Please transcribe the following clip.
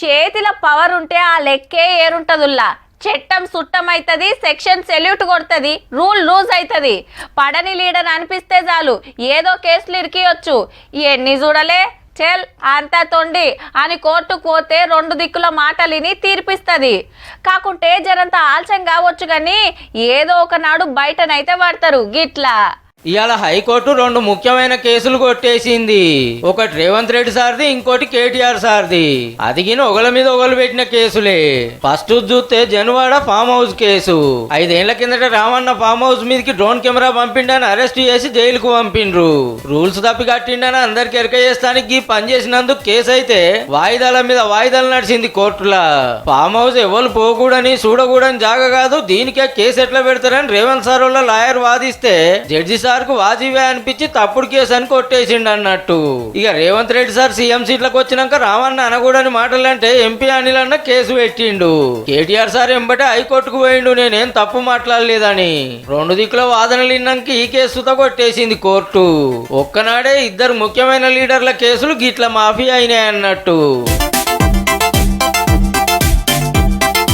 చేతిలో పవర్ ఉంటే ఆ లెక్కే ఏరుంటదుల్లా. చట్టం సుట్టమైతుంది, సెక్షన్ సెల్యూట్ కొడుతుంది, రూల్ లూజ్ అవుతుంది. పడని లీడర్ అనిపిస్తే చాలు ఏదో కేసులు ఇరికియొచ్చు. ఎన్ని చూడలే చెల్ అంతా తొండి అని కోర్టుకు పోతే 2 దిక్కుల మాటలిని తీర్పిస్తుంది. కాకుంటే జరంత ఆలస్యం కావచ్చు కానీ ఏదో ఒకనాడు బయటనైతే పడతారు గిట్లా. ఇవాళ హైకోర్టు 2 ముఖ్యమైన కేసులు కొట్టేసింది. ఒకటి రేవంత్ రెడ్డి సార్ది, ఇంకోటి కేటీఆర్ సార్ది. అదిగిన ఒకళ్ళ మీద ఒకళ్ళు పెట్టిన కేసులే. ఫస్ట్ చూస్తే జనువాడ ఫామ్ హౌస్ కేసు. 5 ఏళ్ల కిందట రామన్న ఫామ్ హౌస్ మీదకి డ్రోన్ కెమెరా పంపిండని అరెస్ట్ చేసి జైలుకు పంపిండ్రు. రూల్స్ తప్పి కట్టిండని అందరికి ఎరక చేస్తానికి పని చేసినందుకు కేసు అయితే వాయిదాల మీద వాయిదాలు నడిచింది కోర్టులా. ఫామ్ హౌస్ ఎవరు పోకూడని చూడకూడని జాగా కాదు, దీనికే కేసు ఎట్లా పెడతారని రేవంత్ సార్ వాళ్ళ లాయర్ వాదిస్తే జడ్జి సార్ వాజీవే అనిపించి తప్పుడు కేసు అని కొట్టేసిండు అన్నట్టు. ఇక రేవంత్ రెడ్డి సార్ సీఎం సీట్లకు వచ్చినాక రామన్న అనకూడని మాటలంటే ఎంపీ అనిల్ అన్న కేసు పెట్టిండు. కేటీఆర్ సార్ ఎంబటే హైకోర్టుకు పోయిండు నేనేం తప్పు మాట్లాడలేదని. 2 దిక్కుల వాదనలు విన్నాక ఈ కేసుతో కొట్టేసింది కోర్టు. ఒక్కనాడే 2 ముఖ్యమైన లీడర్ల కేసులు గిట్ల మాఫీ అయినాయి అన్నట్టు.